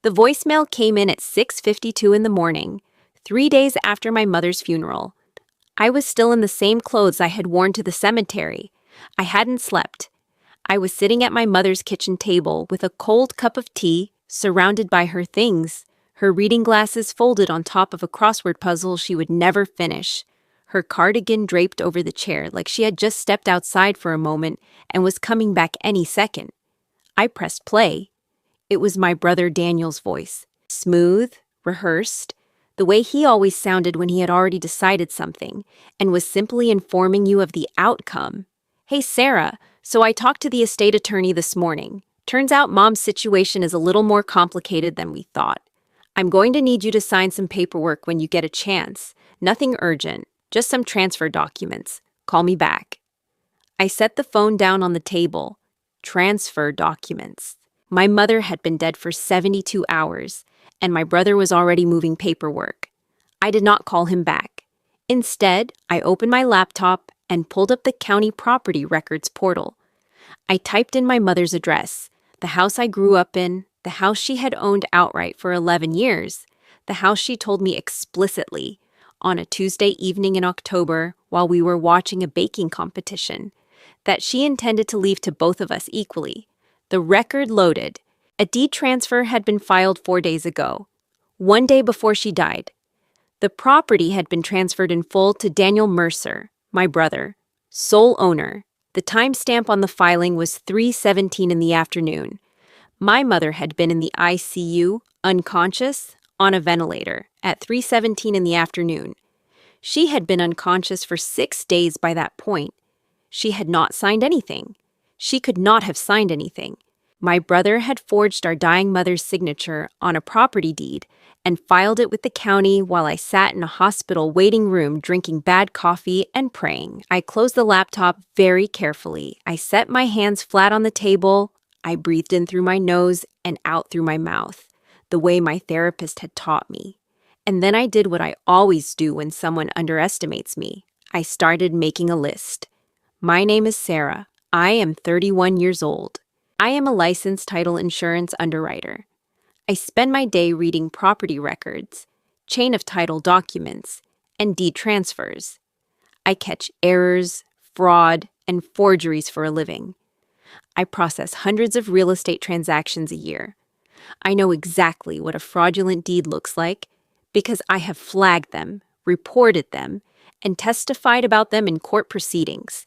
The voicemail came in at 6:52 in the morning, 3 days after my mother's funeral. I was still in the same clothes I had worn to the cemetery. I hadn't slept. I was sitting at my mother's kitchen table with a cold cup of tea, surrounded by her things, her reading glasses folded on top of a crossword puzzle she would never finish, her cardigan draped over the chair like she had just stepped outside for a moment and was coming back any second. I pressed play. It was my brother Daniel's voice, smooth, rehearsed, the way he always sounded when he had already decided something and was simply informing you of the outcome. "Hey, Sarah, so I talked to the estate attorney this morning. Turns out Mom's situation is a little more complicated than we thought. I'm going to need you to sign some paperwork when you get a chance. Nothing urgent, just some transfer documents. Call me back." I set the phone down on the table. Transfer documents. My mother had been dead for 72 hours, and my brother was already moving paperwork. I did not call him back. Instead, I opened my laptop and pulled up the county property records portal. I typed in my mother's address, the house I grew up in, the house she had owned outright for 11 years, the house she told me explicitly on a Tuesday evening in October while we were watching a baking competition, that she intended to leave to both of us equally. The record loaded. A deed transfer had been filed 4 days ago, 1 day before she died. The property had been transferred in full to Daniel Mercer, my brother, sole owner. The timestamp on the filing was 3:17 in the afternoon. My mother had been in the ICU, unconscious, on a ventilator, at 3:17 in the afternoon. She had been unconscious for 6 days by that point. She had not signed anything. She could not have signed anything. My brother had forged our dying mother's signature on a property deed and filed it with the county while I sat in a hospital waiting room drinking bad coffee and praying. I closed the laptop very carefully. I set my hands flat on the table. I breathed in through my nose and out through my mouth, the way my therapist had taught me. And then I did what I always do when someone underestimates me. I started making a list. My name is Sarah. I am 31 years old. I am a licensed title insurance underwriter. I spend my day reading property records, chain of title documents, and deed transfers. I catch errors, fraud, and forgeries for a living. I process hundreds of real estate transactions a year. I know exactly what a fraudulent deed looks like because I have flagged them, reported them, and testified about them in court proceedings.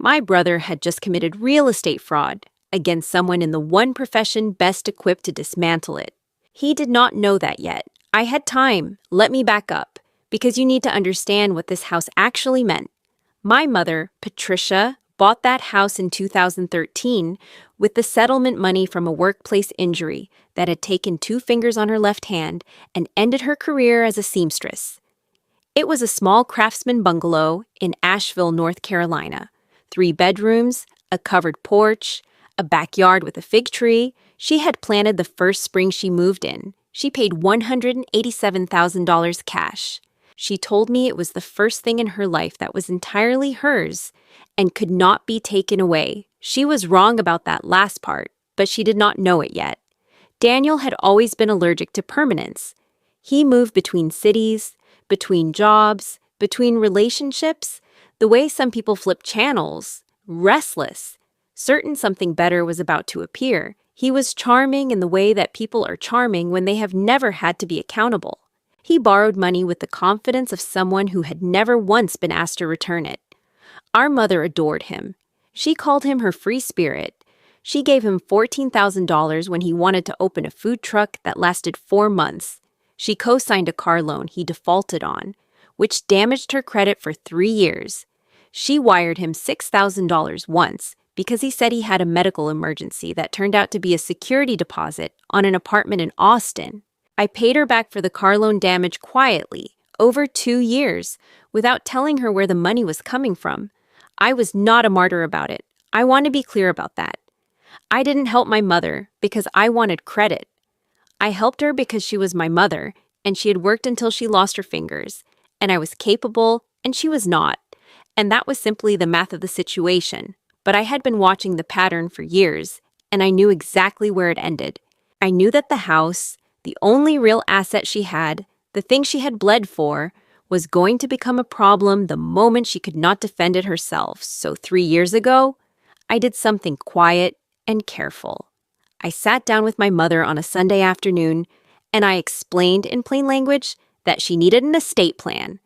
My brother had just committed real estate fraud against someone in the one profession best equipped to dismantle it. He did not know that yet. I had time. Let me back up, because you need to understand what this house actually meant. My mother, Patricia, bought that house in 2013 with the settlement money from a workplace injury that had taken 2 fingers on her left hand and ended her career as a seamstress. It was a small craftsman bungalow in Asheville, North Carolina. 3 bedrooms, a covered porch, a backyard with a fig tree. She had planted the first spring she moved in. She paid $187,000 cash. She told me it was the first thing in her life that was entirely hers and could not be taken away. She was wrong about that last part, but she did not know it yet. Daniel had always been allergic to permanence. He moved between cities, between jobs, between relationships, the way some people flip channels, restless, certain something better was about to appear. He was charming in the way that people are charming when they have never had to be accountable. He borrowed money with the confidence of someone who had never once been asked to return it. Our mother adored him. She called him her free spirit. She gave him $14,000 when he wanted to open a food truck that lasted 4 months. She co-signed a car loan he defaulted on, which damaged her credit for 3 years. She wired him $6,000 once because he said he had a medical emergency that turned out to be a security deposit on an apartment in Austin. I paid her back for the car loan damage quietly, over 2 years, without telling her where the money was coming from. I was not a martyr about it. I want to be clear about that. I didn't help my mother because I wanted credit. I helped her because she was my mother, and she had worked until she lost her fingers, and I was capable, and she was not. And that was simply the math of the situation. But I had been watching the pattern for years, and I knew exactly where it ended. I knew that the house, the only real asset she had, the thing she had bled for, was going to become a problem the moment she could not defend it herself. So 3 years ago, I did something quiet and careful. I sat down with my mother on a Sunday afternoon, and I explained in plain language that she needed an estate plan.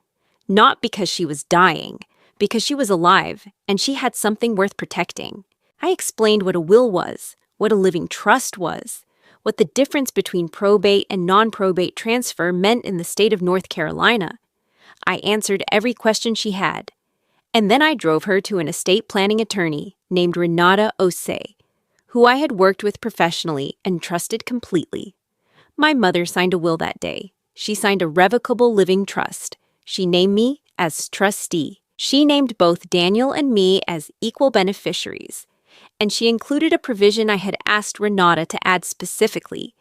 Not because she was dying, because she was alive, and she had something worth protecting. I explained what a will was, what a living trust was, what the difference between probate and non-probate transfer meant in the state of North Carolina. I answered every question she had. And then I drove her to an estate planning attorney named Renata Osei, who I had worked with professionally and trusted completely. My mother signed a will that day. She signed a revocable living trust. She named me as trustee. She named both Daniel and me as equal beneficiaries. And she included a provision I had asked Renata to add specifically,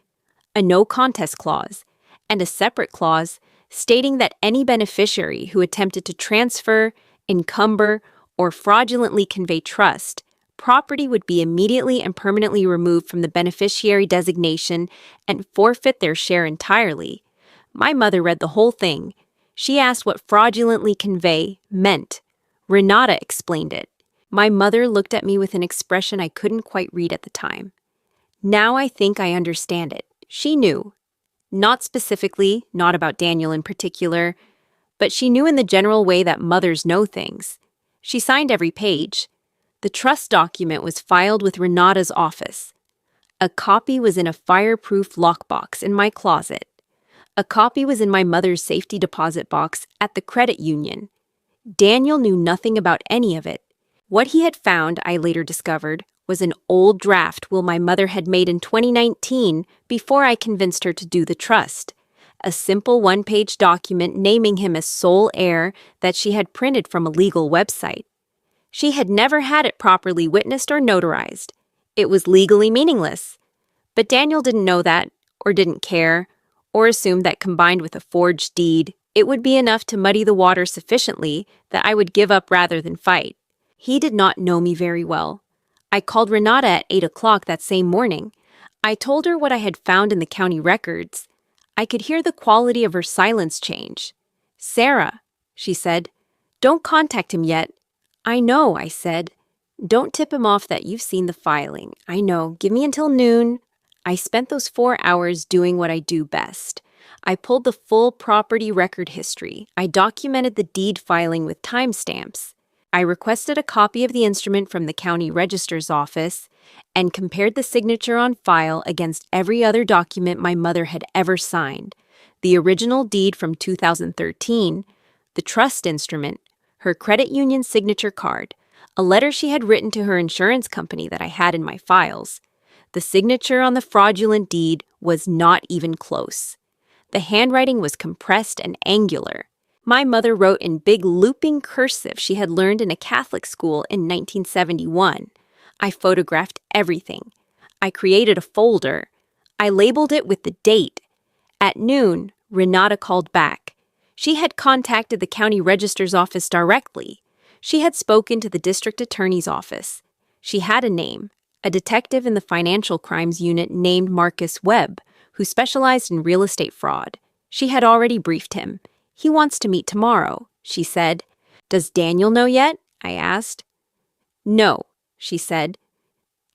a no contest clause, and a separate clause stating that any beneficiary who attempted to transfer, encumber, or fraudulently convey trust, property would be immediately and permanently removed from the beneficiary designation and forfeit their share entirely. My mother read the whole thing. She asked what fraudulently convey meant. Renata explained it. My mother looked at me with an expression I couldn't quite read at the time. Now I think I understand it. She knew. Not specifically, not about Daniel in particular, but she knew in the general way that mothers know things. She signed every page. The trust document was filed with Renata's office. A copy was in a fireproof lockbox in my closet. A copy was in my mother's safety deposit box at the credit union. Daniel knew nothing about any of it. What he had found, I later discovered, was an old draft will my mother had made in 2019 before I convinced her to do the trust. A simple one-page document naming him as sole heir that she had printed from a legal website. She had never had it properly witnessed or notarized. It was legally meaningless. But Daniel didn't know that, or didn't care, or assumed that combined with a forged deed, it would be enough to muddy the water sufficiently that I would give up rather than fight. He did not know me very well. I called Renata at 8 o'clock that same morning. I told her what I had found in the county records. I could hear the quality of her silence change. "Sarah," she said, "don't contact him yet." "I know," I said. "Don't tip him off that you've seen the filing. I know. Give me until noon." I spent those 4 hours doing what I do best. I pulled the full property record history. I documented the deed filing with timestamps. I requested a copy of the instrument from the county registrar's office and compared the signature on file against every other document my mother had ever signed. The original deed from 2013, the trust instrument, her credit union signature card, a letter she had written to her insurance company that I had in my files. The signature on the fraudulent deed was not even close. The handwriting was compressed and angular. My mother wrote in big looping cursive she had learned in a Catholic school in 1971. I photographed everything. I created a folder. I labeled it with the date. At noon, Renata called back. She had contacted the county registrar's office directly. She had spoken to the district attorney's office. She had a name, a detective in the financial crimes unit named Marcus Webb, who specialized in real estate fraud. She had already briefed him. "He wants to meet tomorrow," she said. "Does Daniel know yet?" I asked. "No," she said,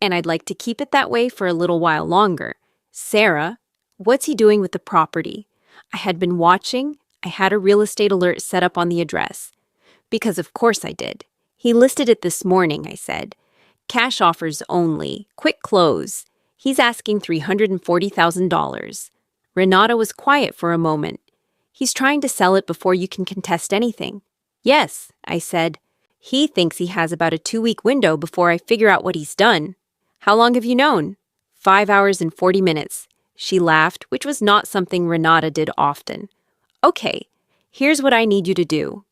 "and I'd like to keep it that way for a little while longer. Sarah, what's he doing with the property?" I had been watching. I had a real estate alert set up on the address. Because of course I did. "He listed it this morning," I said. "Cash offers only. Quick close. He's asking $340,000. Renata was quiet for a moment. "He's trying to sell it before you can contest anything." "Yes," I said. "He thinks he has about a 2-week window before I figure out what he's done." "How long have you known?" 5 hours and 40 minutes. She laughed, which was not something Renata did often. "Okay, here's what I need you to do."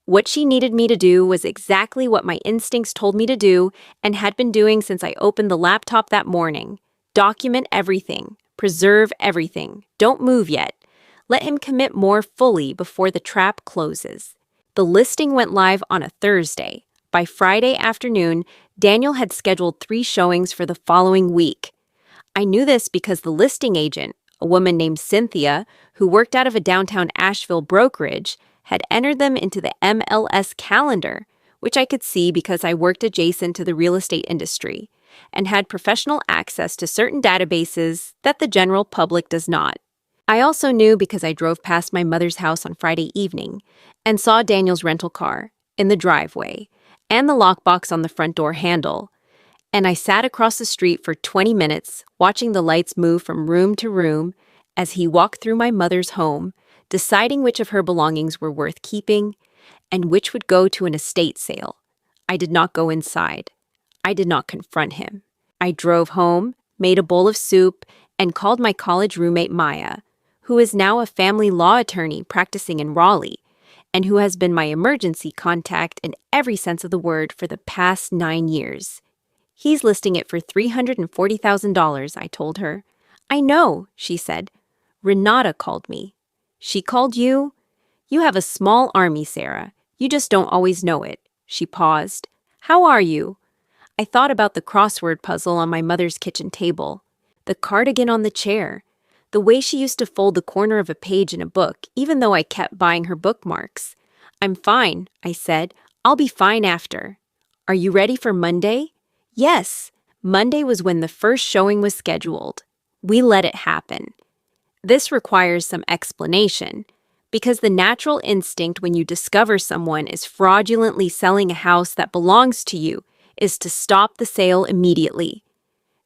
What she needed me to do was exactly what my instincts told me to do and had been doing since I opened the laptop that morning. Document everything. Preserve everything. Don't move yet. Let him commit more fully before the trap closes. The listing went live on a Thursday. By Friday afternoon, Daniel had scheduled 3 showings for the following week. I knew this because the listing agent, a woman named Cynthia, who worked out of a downtown Asheville brokerage, had entered them into the MLS calendar, which I could see because I worked adjacent to the real estate industry and had professional access to certain databases that the general public does not. I also knew because I drove past my mother's house on Friday evening and saw Daniel's rental car in the driveway and the lockbox on the front door handle. And I sat across the street for 20 minutes watching the lights move from room to room as he walked through my mother's home, deciding which of her belongings were worth keeping and which would go to an estate sale. I did not go inside. I did not confront him. I drove home, made a bowl of soup, and called my college roommate Maya, who is now a family law attorney practicing in Raleigh, and who has been my emergency contact in every sense of the word for the past 9 years. He's listing it for $340,000, I told her. I know, she said. Renata called me. She called you? You have a small army, Sarah. You just don't always know it. She paused. How are you? I thought about the crossword puzzle on my mother's kitchen table, the cardigan on the chair, the way she used to fold the corner of a page in a book, even though I kept buying her bookmarks. I'm fine, I said. I'll be fine after. Are you ready for Monday? Yes. Monday was when the first showing was scheduled. We let it happen. This requires some explanation, because the natural instinct when you discover someone is fraudulently selling a house that belongs to you is to stop the sale immediately.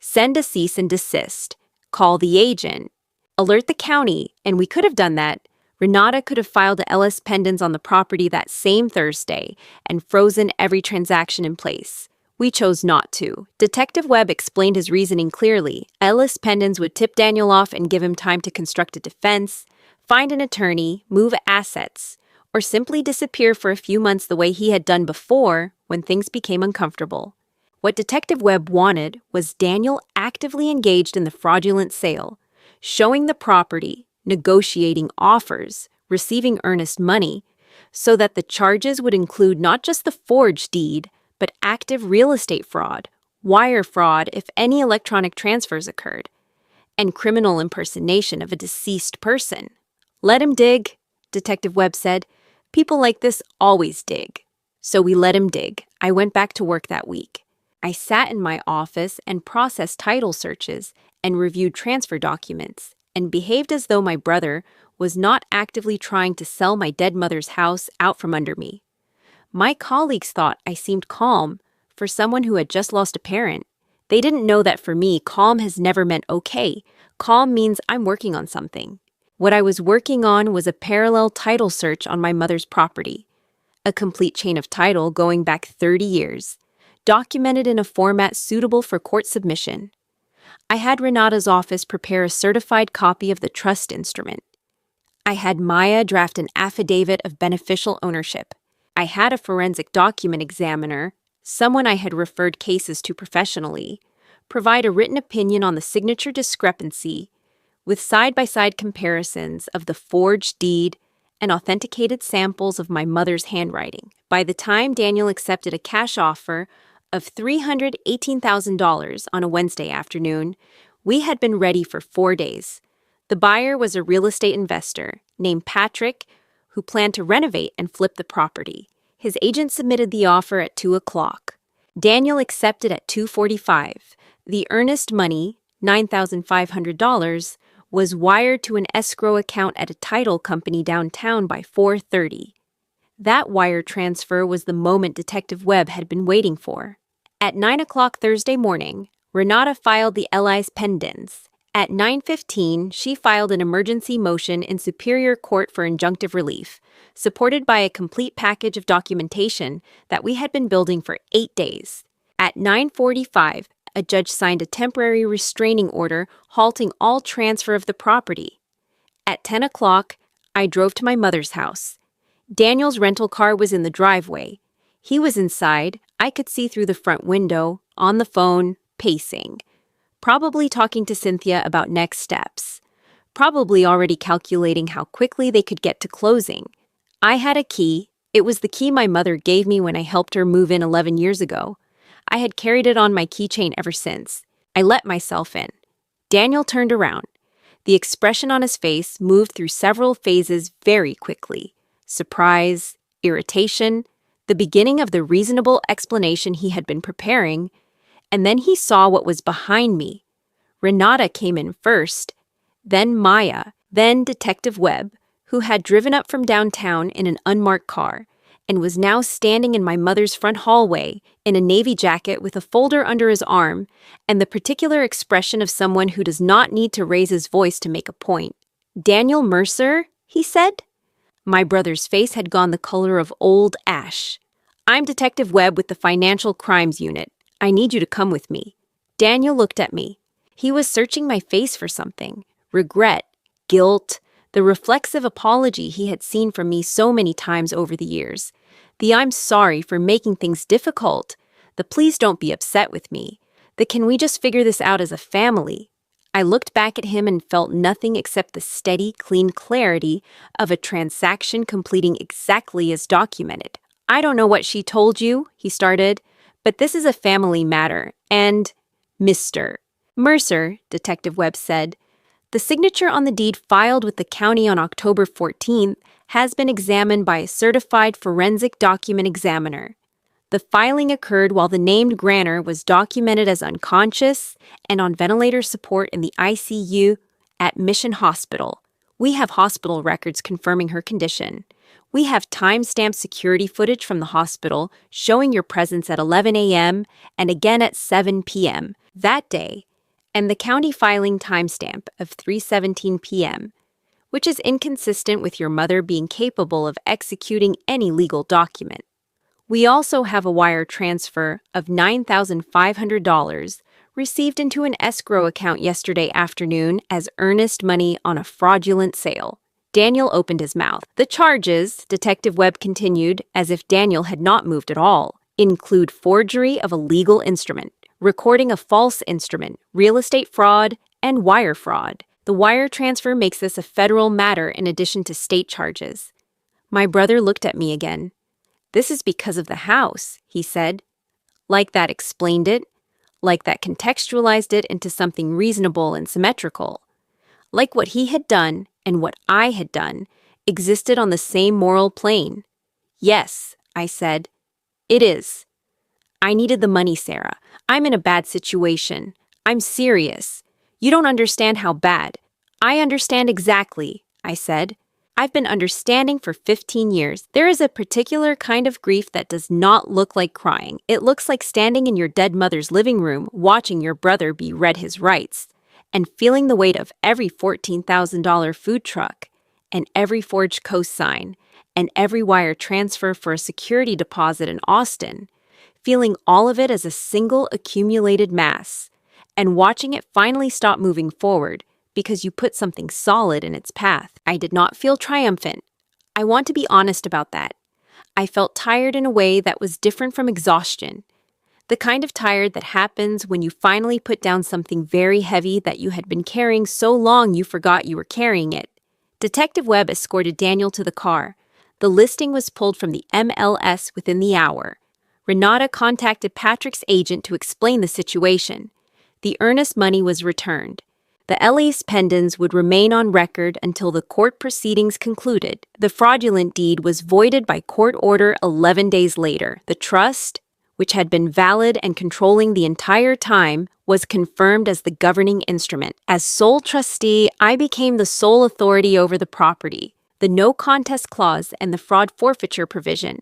Send a cease and desist. Call the agent. Alert the county, and we could have done that. Renata could have filed a LS pendens on the property that same Thursday and frozen every transaction in place. We chose not to. Detective Webb explained his reasoning clearly. Ellis Pendens would tip Daniel off and give him time to construct a defense, find an attorney, move assets, or simply disappear for a few months the way he had done before when things became uncomfortable. What Detective Webb wanted was Daniel actively engaged in the fraudulent sale, showing the property, negotiating offers, receiving earnest money, so that the charges would include not just the forged deed, but active real estate fraud, wire fraud if any electronic transfers occurred, and criminal impersonation of a deceased person. Let him dig, Detective Webb said. People like this always dig. So we let him dig. I went back to work that week. I sat in my office and processed title searches and reviewed transfer documents and behaved as though my brother was not actively trying to sell my dead mother's house out from under me. My colleagues thought I seemed calm for someone who had just lost a parent. They didn't know that for me, calm has never meant okay. Calm means I'm working on something. What I was working on was a parallel title search on my mother's property, a complete chain of title going back 30 years, documented in a format suitable for court submission. I had Renata's office prepare a certified copy of the trust instrument. I had Maya draft an affidavit of beneficial ownership. I had a forensic document examiner, someone I had referred cases to professionally, provide a written opinion on the signature discrepancy with side-by-side comparisons of the forged deed and authenticated samples of my mother's handwriting. By the time Daniel accepted a cash offer of $318,000 on a Wednesday afternoon, we had been ready for 4 days. The buyer was a real estate investor named Patrick who planned to renovate and flip the property. His agent submitted the offer at 2 o'clock. Daniel accepted at 2:45. The earnest money, $9,500, was wired to an escrow account at a title company downtown by 4:30. That wire transfer was the moment Detective Webb had been waiting for. At 9 o'clock Thursday morning, Renata filed the LI's pendens. At 9:15, she filed an emergency motion in Superior Court for injunctive relief, supported by a complete package of documentation that we had been building for 8 days. At 9:45, a judge signed a temporary restraining order halting all transfer of the property. At 10 o'clock, I drove to my mother's house. Daniel's rental car was in the driveway. He was inside. I could see through the front window, on the phone, pacing. Probably talking to Cynthia about next steps. Probably already calculating how quickly they could get to closing. I had a key. It was the key my mother gave me when I helped her move in 11 years ago. I had carried it on my keychain ever since. I let myself in. Daniel turned around. The expression on his face moved through several phases very quickly. Surprise, irritation, the beginning of the reasonable explanation he had been preparing, and then he saw what was behind me. Renata came in first, then Maya, then Detective Webb, who had driven up from downtown in an unmarked car and was now standing in my mother's front hallway in a navy jacket with a folder under his arm and the particular expression of someone who does not need to raise his voice to make a point. "Daniel Mercer?" he said. My brother's face had gone the color of old ash. "I'm Detective Webb with the Financial Crimes Unit. I need you to come with me." Daniel looked at me. He was searching my face for something. Regret, guilt, the reflexive apology he had seen from me so many times over the years. The "I'm sorry for making things difficult," the "please don't be upset with me," the "can we just figure this out as a family." I looked back at him and felt nothing except the steady, clean clarity of a transaction completing exactly as documented. "I don't know what she told you," he started, "but this is a family matter, and Mr. Mercer," Detective Webb said, "the signature on the deed filed with the county on October 14th has been examined by a certified forensic document examiner. The filing occurred while the named grantor was documented as unconscious and on ventilator support in the ICU at Mission Hospital. We have hospital records confirming her condition. We have time-stamped security footage from the hospital showing your presence at 11 a.m. and again at 7 p.m. that day, and the county filing timestamp of 3:17 p.m., which is inconsistent with your mother being capable of executing any legal document. We also have a wire transfer of $9,500 received into an escrow account yesterday afternoon as earnest money on a fraudulent sale." Daniel opened his mouth. "The charges," Detective Webb continued, as if Daniel had not moved at all, "include forgery of a legal instrument, recording a false instrument, real estate fraud, and wire fraud. The wire transfer makes this a federal matter in addition to state charges." My brother looked at me again. "This is because of the house," he said. Like that explained it. Like that contextualized it into something reasonable and symmetrical. Like what he had done and what I had done existed on the same moral plane. "Yes," I said. "It is. I needed the money, Sarah. I'm in a bad situation. I'm serious. You don't understand how bad." "I understand exactly," I said. "I've been understanding for 15 years. There is a particular kind of grief that does not look like crying. It looks like standing in your dead mother's living room, watching your brother be read his rights, and feeling the weight of every $14,000 food truck, and every forged cosign, and every wire transfer for a security deposit in Austin, feeling all of it as a single accumulated mass, and watching it finally stop moving forward because you put something solid in its path." I did not feel triumphant. I want to be honest about that. I felt tired in a way that was different from exhaustion. The kind of tired that happens when you finally put down something very heavy that you had been carrying so long you forgot you were carrying it. Detective Webb escorted Daniel to the car. The listing was pulled from the MLS within the hour. Renata contacted Patrick's agent to explain the situation. The earnest money was returned. The Ellis pendants would remain on record until the court proceedings concluded. The fraudulent deed was voided by court order 11 days later. The trust, which had been valid and controlling the entire time, was confirmed as the governing instrument. As sole trustee, I became the sole authority over the property, the no contest clause and the fraud forfeiture provision,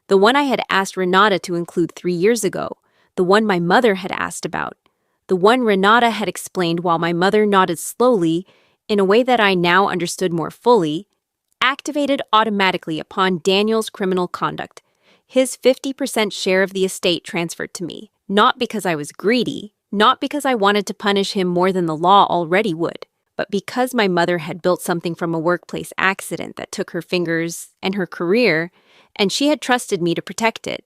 the one I had asked Renata to include 3 years ago, the one my mother had asked about, the one Renata had explained while my mother nodded slowly, in a way that I now understood more fully, activated automatically upon Daniel's criminal conduct. His 50% share of the estate transferred to me, not because I was greedy, not because I wanted to punish him more than the law already would, but because my mother had built something from a workplace accident that took her fingers and her career, and she had trusted me to protect it.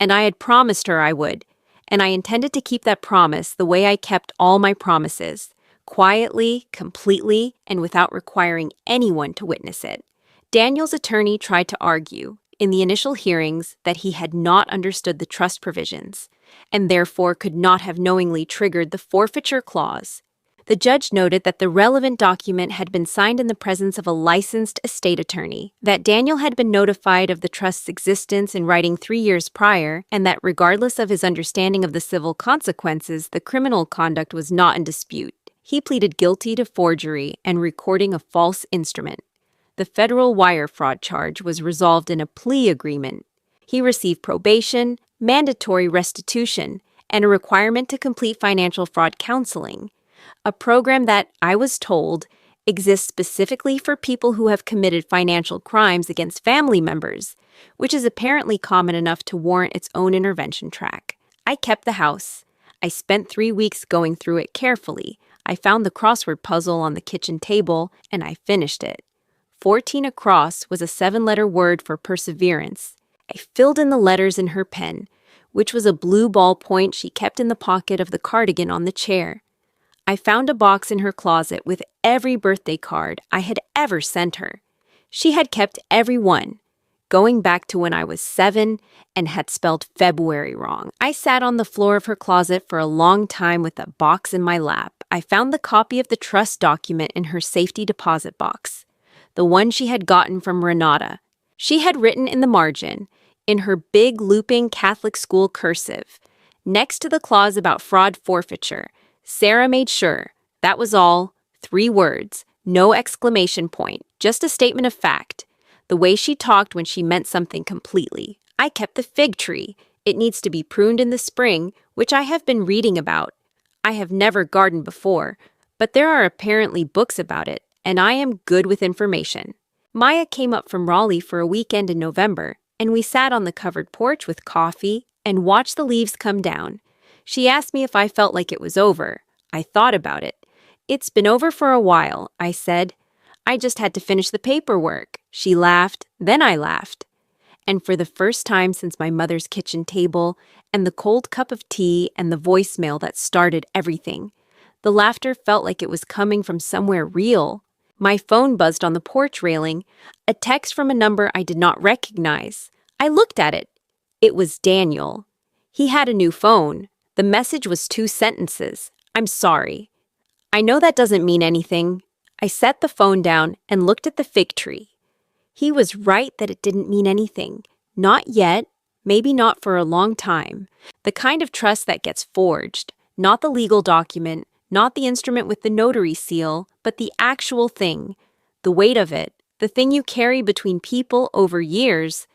And I had promised her I would, and I intended to keep that promise the way I kept all my promises, quietly, completely, and without requiring anyone to witness it. Daniel's attorney tried to argue, in the initial hearings, that he had not understood the trust provisions, and therefore could not have knowingly triggered the forfeiture clause. The judge noted that the relevant document had been signed in the presence of a licensed estate attorney, that Daniel had been notified of the trust's existence in writing 3 years prior, and that regardless of his understanding of the civil consequences, the criminal conduct was not in dispute. He pleaded guilty to forgery and recording a false instrument. The federal wire fraud charge was resolved in a plea agreement. He received probation, mandatory restitution, and a requirement to complete financial fraud counseling, a program that, I was told, exists specifically for people who have committed financial crimes against family members, which is apparently common enough to warrant its own intervention track. I kept the house. I spent 3 weeks going through it carefully. I found the crossword puzzle on the kitchen table, and I finished it. 14 across was a 7-letter word for perseverance. I filled in the letters in her pen, which was a blue ballpoint she kept in the pocket of the cardigan on the chair. I found a box in her closet with every birthday card I had ever sent her. She had kept every one, going back to when I was 7 and had spelled February wrong. I sat on the floor of her closet for a long time with a box in my lap. I found the copy of the trust document in her safety deposit box, the one she had gotten from Renata. She had written in the margin, in her big looping Catholic school cursive, next to the clause about fraud forfeiture, Sarah made sure. That was all. 3 words. No exclamation point. Just a statement of fact. The way she talked when she meant something completely. I kept the fig tree. It needs to be pruned in the spring, which I have been reading about. I have never gardened before, but there are apparently books about it, and I am good with information. Maya came up from Raleigh for a weekend in November, and we sat on the covered porch with coffee and watched the leaves come down. She asked me if I felt like it was over. I thought about it. It's been over for a while, I said. I just had to finish the paperwork. She laughed, then I laughed. And for the first time since my mother's kitchen table and the cold cup of tea and the voicemail that started everything, the laughter felt like it was coming from somewhere real. My phone buzzed on the porch railing, a text from a number I did not recognize. I looked at it. It was Daniel. He had a new phone. The message was 2 sentences. I'm sorry. I know that doesn't mean anything. I set the phone down and looked at the fig tree. He was right that it didn't mean anything. Not yet, maybe not for a long time. The kind of trust that gets forged, not the legal document, not the instrument with the notary seal, but the actual thing, the weight of it, the thing you carry between people over years,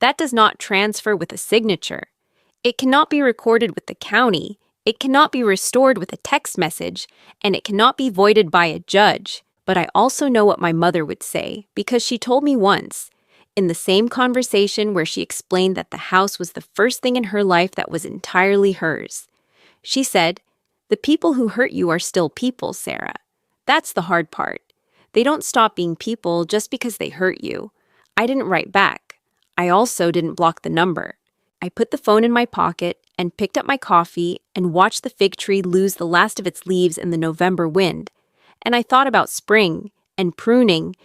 that does not transfer with a signature. It cannot be recorded with the county, it cannot be restored with a text message, and it cannot be voided by a judge. But I also know what my mother would say, because she told me once, in the same conversation where she explained that the house was the first thing in her life that was entirely hers. She said, "The people who hurt you are still people, Sarah. That's the hard part. They don't stop being people just because they hurt you." I didn't write back. I also didn't block the number. I put the phone in my pocket and picked up my coffee and watched the fig tree lose the last of its leaves in the November wind. And I thought about spring and pruning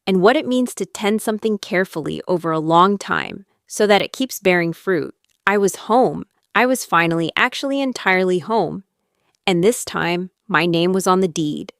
and what it means to tend something carefully over a long time so that it keeps bearing fruit. I was home. I was finally actually entirely home. And this time, my name was on the deed.